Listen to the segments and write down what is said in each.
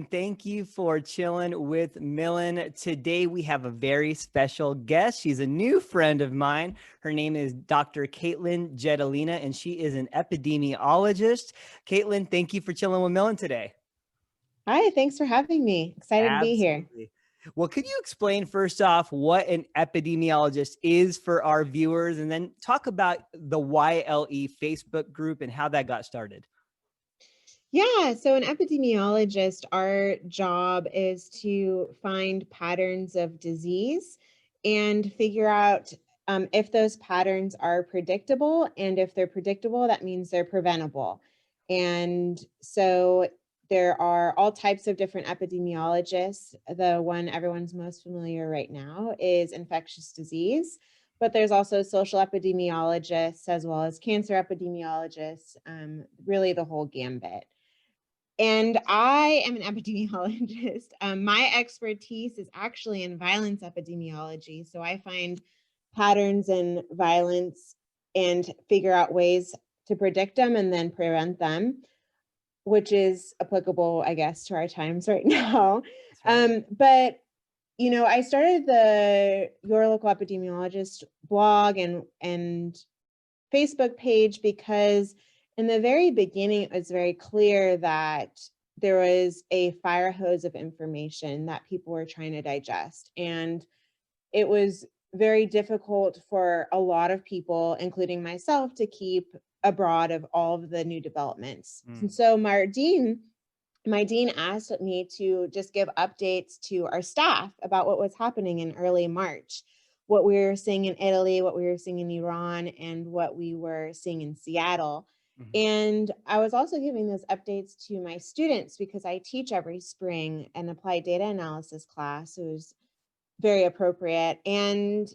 Katelyn, thank you for chilling with Millen. Today we have a very special guest. She's a new friend of mine. Her name is Dr. Katelyn Jetelina, and she is an epidemiologist. Katelyn, thank you for chilling with Millen today. Hi, thanks for having me. Excited to be here. Absolutely. Well, could you explain first off what an epidemiologist is for our viewers, and then talk about the YLE Facebook group and how that got started? Yeah, so an epidemiologist, our job is to find patterns of disease and figure out if those patterns are predictable. And if they're predictable, that means they're preventable. And so there are all types of different epidemiologists. The one everyone's most familiar right now is infectious disease, but there's also social epidemiologists as well as cancer epidemiologists, really the whole gambit. And I am an epidemiologist. My expertise is actually in violence epidemiology. So I find patterns in violence and figure out ways to predict them and then prevent them, which is applicable, I guess, to our times right now. Right. But I started the Your Local Epidemiologist blog and Facebook page because in the very beginning, it was very clear that there was a fire hose of information that people were trying to digest. And it was very difficult for a lot of people, including myself, to keep abroad of all of the new developments. And so my dean asked me to just give updates to our staff about what was happening in early March, what we were seeing in Italy, what we were seeing in Iran, and what we were seeing in Seattle. And I was also giving those updates to my students because I teach every spring an applied data analysis class. It was very appropriate. And,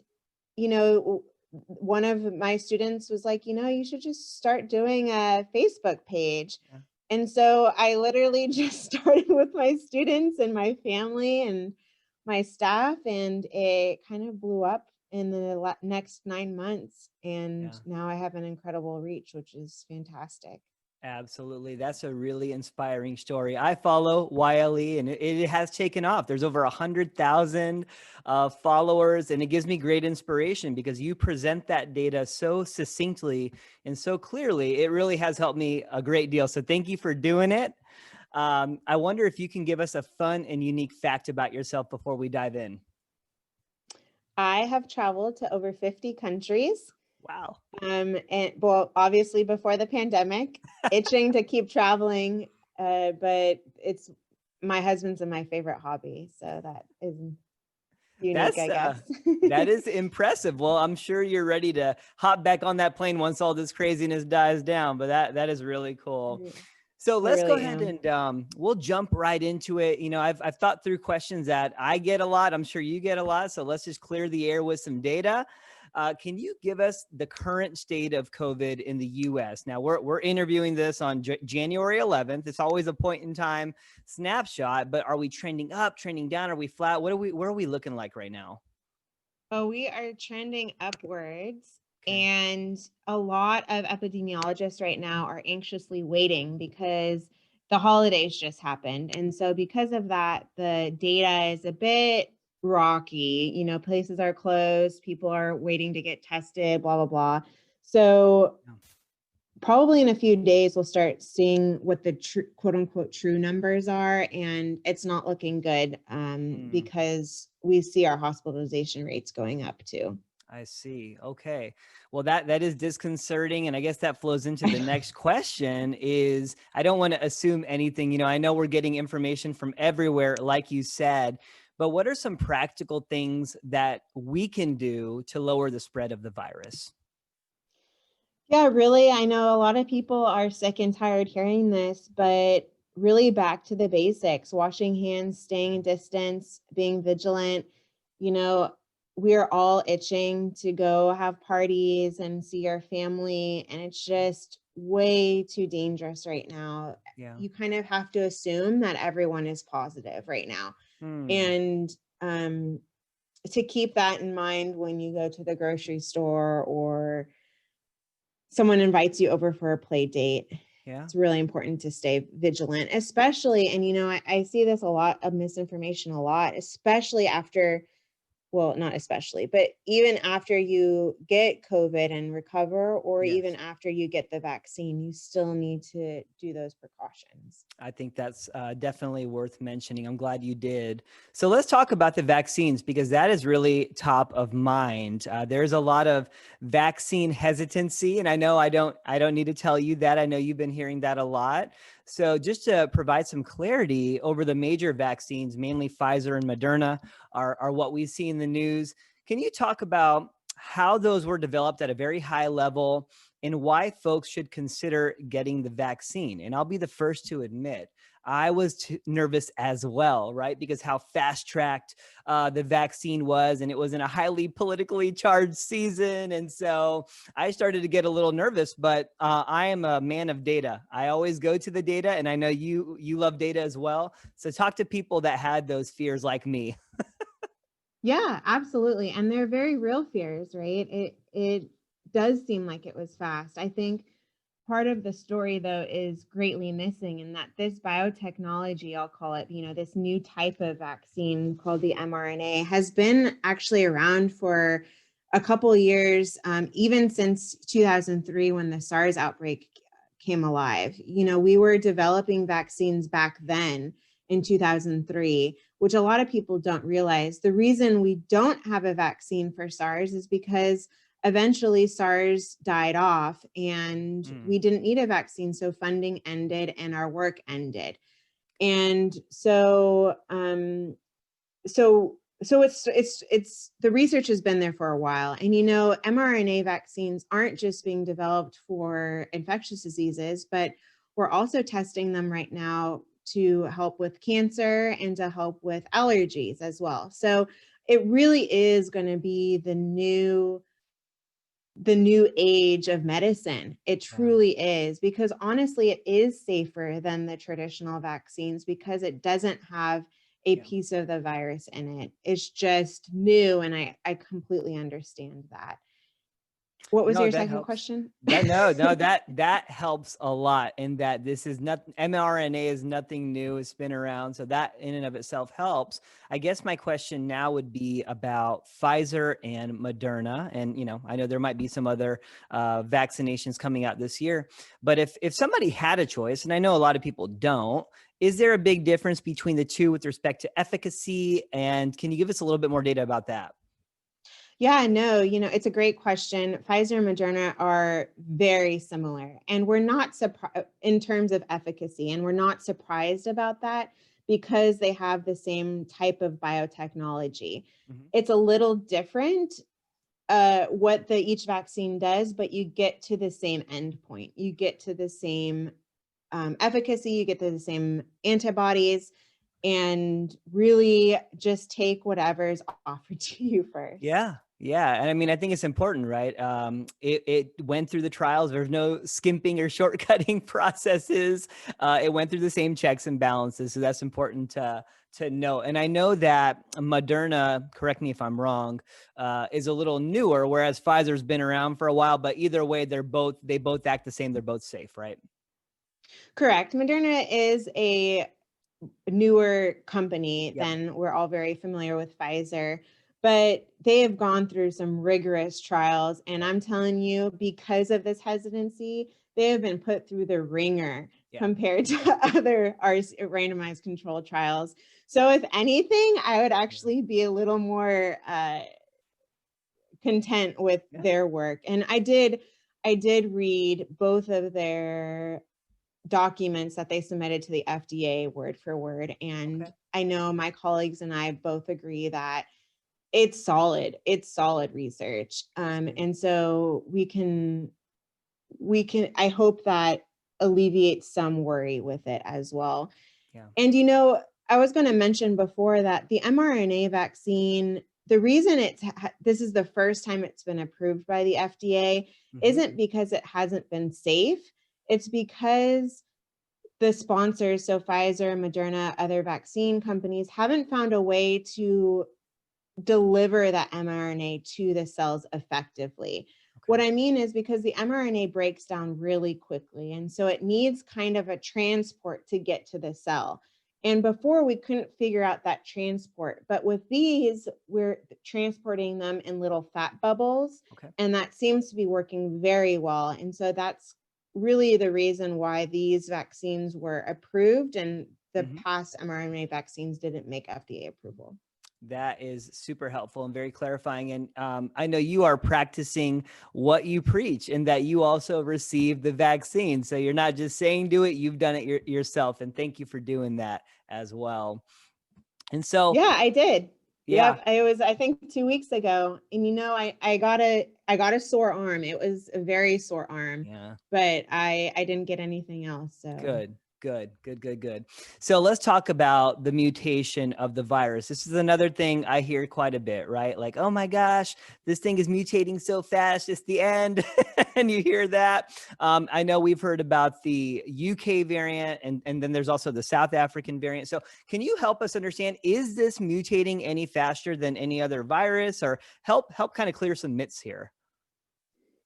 one of my students was like, you should just start doing a Facebook page. Yeah. And so I literally just started with my students and my family and my staff, and it kind of blew up in the next 9 months. And now I have an incredible reach, which is fantastic. Absolutely. That's a really inspiring story. I follow YLE and it has taken off. There's over 100,000 followers, and it gives me great inspiration because you present that data so succinctly and so clearly. It really has helped me a great deal. So thank you for doing it. I wonder if you can give us a fun and unique fact about yourself before we dive in. I have traveled to over 50 countries. Wow. And well, obviously before the pandemic, itching to keep traveling, but it's my husband's and my favorite hobby, so that is unique, I guess. That is impressive. Well, I'm sure you're ready to hop back on that plane once all this craziness dies down, but that is really cool. So let's go ahead and we'll jump right into it. I've thought through questions that I get a lot. I'm sure you get a lot. So let's just clear the air with some data. Can you give us the current state of COVID in the U.S.? Now, we're interviewing this on January 11th. It's always a point in time snapshot, but are we trending up, trending down? Are we flat? Where are we looking like right now? Oh, we are trending upwards. Okay. And a lot of epidemiologists right now are anxiously waiting because the holidays just happened. And so because of that, the data is a bit rocky. Places are closed, people are waiting to get tested, blah, blah, blah. So probably in a few days, we'll start seeing what the quote unquote true numbers are. And it's not looking good because we see our hospitalization rates going up too. I see. Okay. Well, that is disconcerting. And I guess that flows into the next question is, I don't want to assume anything. I know we're getting information from everywhere, like you said, but what are some practical things that we can do to lower the spread of the virus? Yeah, really. I know a lot of people are sick and tired hearing this, but really back to the basics, washing hands, staying in distance, being vigilant. We're all itching to go have parties and see our family, and it's just way too dangerous right now. Yeah. You kind of have to assume that everyone is positive right now. And to keep that in mind when you go to the grocery store or someone invites you over for a play date. Yeah. It's really important to stay vigilant, especially, and I see this a lot of misinformation a lot, especially after, well, not especially, but even after you get COVID and recover, or even Yes. after you get the vaccine, you still need to do those precautions. I think that's definitely worth mentioning. I'm glad you did. So let's talk about the vaccines, because that is really top of mind. There's a lot of vaccine hesitancy, and I know I don't need to tell you that. I know you've been hearing that a lot. So just to provide some clarity over the major vaccines, mainly Pfizer and Moderna are what we see in the news. Can you talk about how those were developed at a very high level and why folks should consider getting the vaccine? And I'll be the first to admit, I was nervous as well, right? Because how fast-tracked the vaccine was, and it was in a highly politically charged season. And so I started to get a little nervous, but I am a man of data. I always go to the data, and I know you love data as well. So talk to people that had those fears like me. Yeah, absolutely. And they're very real fears, right? It does seem like it was fast. I think part of the story though is greatly missing in that this biotechnology, I'll call it, this new type of vaccine called the mRNA, has been actually around for a couple years, even since 2003 when the SARS outbreak came alive. We were developing vaccines back then in 2003, which a lot of people don't realize. The reason we don't have a vaccine for SARS is because eventually SARS died off and we didn't need a vaccine. So funding ended and our work ended. And so, it's the research has been there for a while. And mRNA vaccines aren't just being developed for infectious diseases, but we're also testing them right now to help with cancer and to help with allergies as well. So it really is going to be the new age of medicine. It truly is, because honestly, it is safer than the traditional vaccines because it doesn't have a piece of the virus in it. It's just new. And I completely understand that. What was No, your that second helps. question? That helps a lot, in that this is not, mRNA is nothing new. It's been around. So that in and of itself helps. I guess my question now would be about Pfizer and Moderna. And, I know there might be some other vaccinations coming out this year, but if somebody had a choice, and I know a lot of people don't, is there a big difference between the two with respect to efficacy? And can you give us a little bit more data about that? Yeah, no, it's a great question. Pfizer and Moderna are very similar, and we're not surprised in terms of efficacy, and we're not surprised about that because they have the same type of biotechnology. Mhm. It's a little different what each vaccine does, but you get to the same endpoint. You get to the same efficacy, you get to the same antibodies, and really just take whatever's offered to you first. Yeah. Yeah. And I mean, I think it's important, right? It went through the trials. There's no skimping or shortcutting processes. It went through the same checks and balances. So that's important to know. And I know that Moderna, correct me if I'm wrong, is a little newer, whereas Pfizer's been around for a while. But either way, they both act the same. They're both safe, right? Correct. Moderna is a newer company Yeah. than we're all very familiar with Pfizer, but they have gone through some rigorous trials. And I'm telling you, because of this hesitancy, they have been put through the ringer compared to other randomized controlled trials. So if anything, I would actually be a little more content with their work. And I did read both of their documents that they submitted to the FDA word for word. And I know my colleagues and I both agree that it's solid research. And so we can, I hope that alleviates some worry with it as well. Yeah. And, I was going to mention before that the mRNA vaccine, the reason this is the first time it's been approved by the FDA isn't because it hasn't been safe. It's because the sponsors, so Pfizer, Moderna, other vaccine companies, haven't found a way to deliver that mRNA to the cells effectively. What I mean is because the mRNA breaks down really quickly, and so it needs kind of a transport to get to the cell. And before we couldn't figure out that transport, but with these, we're transporting them in little fat bubbles, Okay. and that seems to be working very well. And so that's really the reason why these vaccines were approved, and the past mRNA vaccines didn't make FDA approval. That is super helpful and very clarifying. And I know you are practicing what you preach, and that you also received the vaccine. So you're not just saying do it, you've done it yourself. And thank you for doing that as well. And so, yeah, I did. Yeah. Yep, it was, I think, 2 weeks ago, and I got a sore arm. It was a very sore arm, Yeah. but I didn't get anything else. So Good. So let's talk about the mutation of the virus. This is another thing I hear quite a bit, right? Like, oh my gosh, this thing is mutating so fast, it's the end. And you hear that. I know we've heard about the UK variant, and then there's also the South African variant. So can you help us understand, is this mutating any faster than any other virus, or help kind of clear some myths here?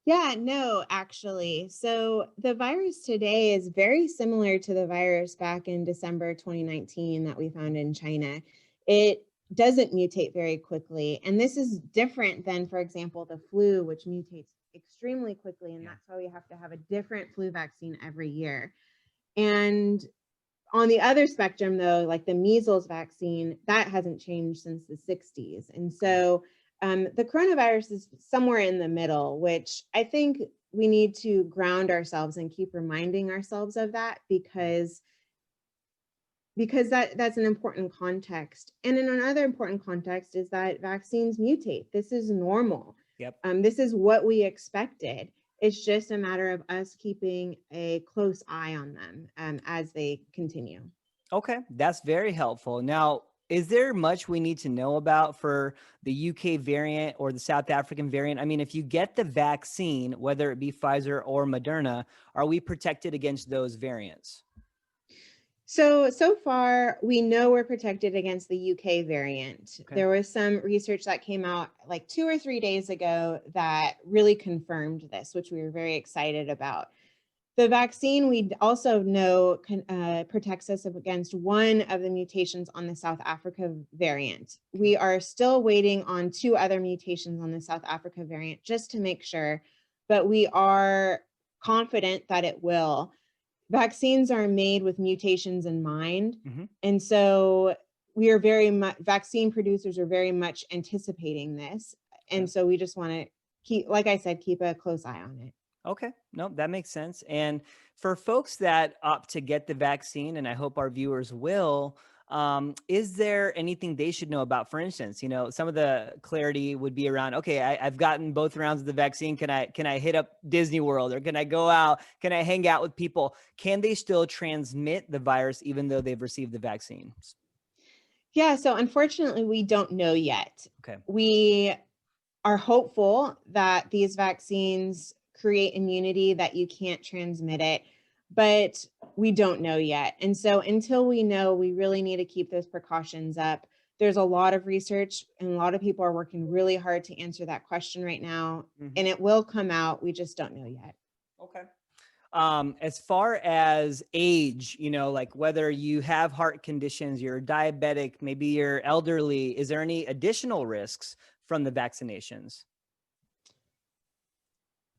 yeah, no, actually. So the virus today is very similar to the virus back in December 2019 that we found in China. It doesn't mutate very quickly. And this is different than, for example, the flu, which mutates extremely quickly. And that's why we have to have a different flu vaccine every year. And on the other spectrum, though, like the measles vaccine, that hasn't changed since the 60s. And so the coronavirus is somewhere in the middle, which I think we need to ground ourselves and keep reminding ourselves of that, because that's an important context. And in another important context is that vaccines mutate. This is normal. Yep. This is what we expected. It's just a matter of us keeping a close eye on them as they continue. Okay, that's very helpful. Now, is there much we need to know about for the UK variant or the South African variant? I mean, if you get the vaccine, whether it be Pfizer or Moderna, are we protected against those variants? So far, we know we're protected against the UK variant. Okay. There was some research that came out like 2 or 3 days ago that really confirmed this, which we were very excited about. The vaccine, we also know, protects us against one of the mutations on the South Africa variant. We are still waiting on 2 other mutations on the South Africa variant just to make sure, but we are confident that it will. Vaccines are made with mutations in mind. And so we are vaccine producers are very much anticipating this. And so we just want to keep, like I said, keep a close eye on it. Okay, no, that makes sense. And for folks that opt to get the vaccine, and I hope our viewers will, is there anything they should know about? For instance, some of the clarity would be around, okay, I've gotten both rounds of the vaccine. Can I hit up Disney World, or can I go out? Can I hang out with people? Can they still transmit the virus even though they've received the vaccine? Yeah, so unfortunately, we don't know yet. Okay. We are hopeful that these vaccines create immunity that you can't transmit it, but we don't know yet. And so until we know, we really need to keep those precautions up. There's a lot of research, and a lot of people are working really hard to answer that question right now, and it will come out. We just don't know yet. Okay. As far as age, like whether you have heart conditions, you're diabetic, maybe you're elderly, is there any additional risks from the vaccinations?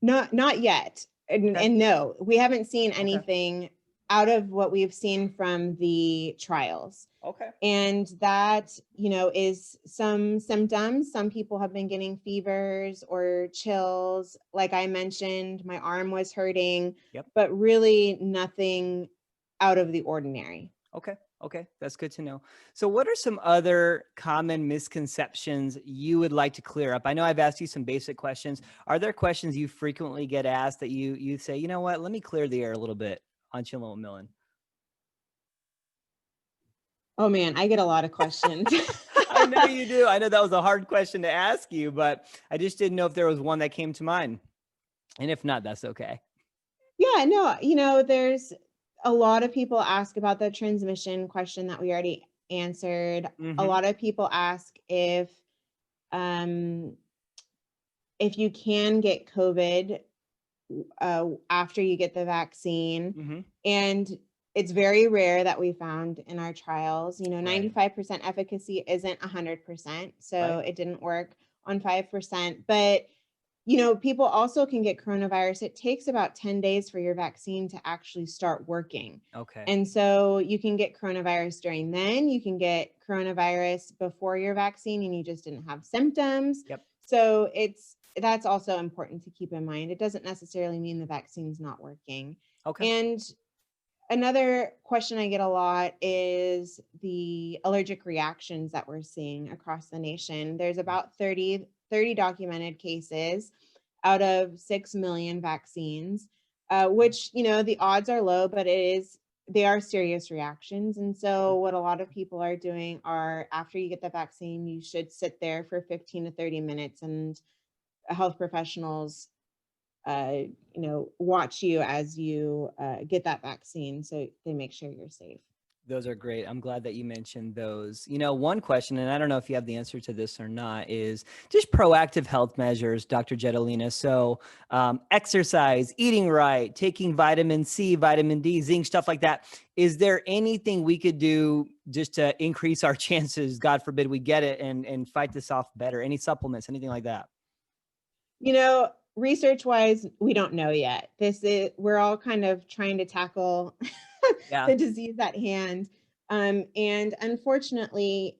Not yet. And no, we haven't seen anything out of what we've seen from the trials. Okay. And that, is some symptoms. Some people have been getting fevers or chills. Like I mentioned, my arm was hurting, but really nothing out of the ordinary. Okay. That's good to know. So what are some other common misconceptions you would like to clear up? I know I've asked you some basic questions. Are there questions you frequently get asked that you say, you know what, let me clear the air a little bit on Chillin' with Millen? Oh man, I get a lot of questions. I know you do. I know that was a hard question to ask you, but I just didn't know if there was one that came to mind. And if not, that's okay. Yeah, no, there's a lot of people ask about the transmission question that we already answered. A lot of people ask if if you can get COVID after you get the vaccine, Mm-hmm. and it's very rare that we found in our trials, 95% efficacy isn't 100%. So it didn't work on 5%, but people also can get coronavirus. It takes about 10 days for your vaccine to actually start working. Okay. And so you can get coronavirus during then, you can get coronavirus before your vaccine and you just didn't have symptoms. Yep. So that's also important to keep in mind. It doesn't necessarily mean the vaccine's not working. Okay. And another question I get a lot is the allergic reactions that we're seeing across the nation. There's about 30 documented cases out of 6 million vaccines, which, the odds are low, but they are serious reactions. And so what a lot of people are doing are, after you get the vaccine, you should sit there for 15 to 30 minutes, and health professionals watch you as you get that vaccine, so they make sure you're safe. Those are great. I'm glad that you mentioned those. One question, and I don't know if you have the answer to this or not, is just proactive health measures, Dr. Jetelina. So exercise, eating right, taking vitamin C, vitamin D, zinc, stuff like that. Is there anything we could do just to increase our chances, God forbid we get it, and fight this off better? Any supplements, anything like that? Research wise, we don't know yet. We're all kind of trying to tackle the disease at hand. And unfortunately,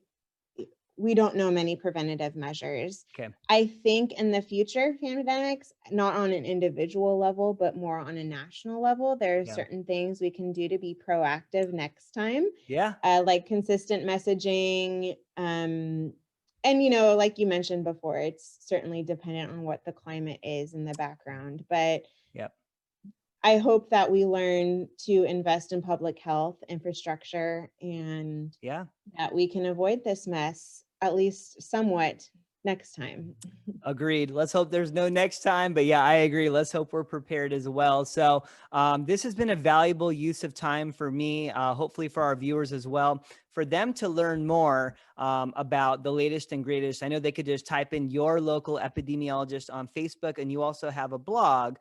we don't know many preventative measures. Okay. I think in the future pandemics, not on an individual level, but more on a national level, there are certain things we can do to be proactive next time. Yeah. Like consistent messaging, and, like you mentioned before, it's certainly dependent on what the climate is in the background. But I hope that we learn to invest in public health infrastructure, and that we can avoid this mess, at least somewhat, next time. Agreed. Let's hope there's no next time. But yeah, I agree. Let's hope we're prepared as well. So this has been a valuable use of time for me, hopefully for our viewers as well, for them to learn more about the latest and greatest. I know they could just type in Your Local Epidemiologist on Facebook, and you also have a blog,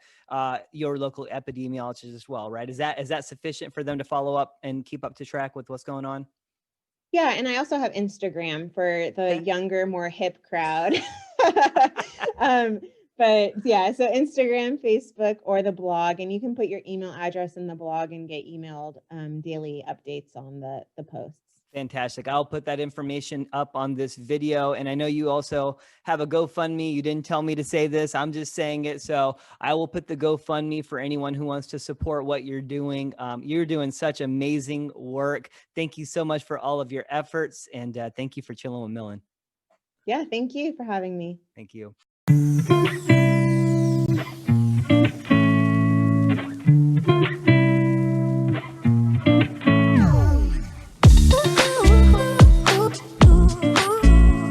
Your Local Epidemiologist as well, right? Is that sufficient for them to follow up and keep up to track with what's going on? Yeah, and I also have Instagram for the younger, more hip crowd. But yeah, so Instagram, Facebook, or the blog, and you can put your email address in the blog and get emailed daily updates on the posts. Fantastic. I'll put that information up on this video. And I know you also have a GoFundMe. You didn't tell me to say this. I'm just saying it. So I will put the GoFundMe for anyone who wants to support what you're doing. You're doing such amazing work. Thank you so much for all of your efforts. And thank you for chilling with Millen. Yeah, thank you for having me. Thank you.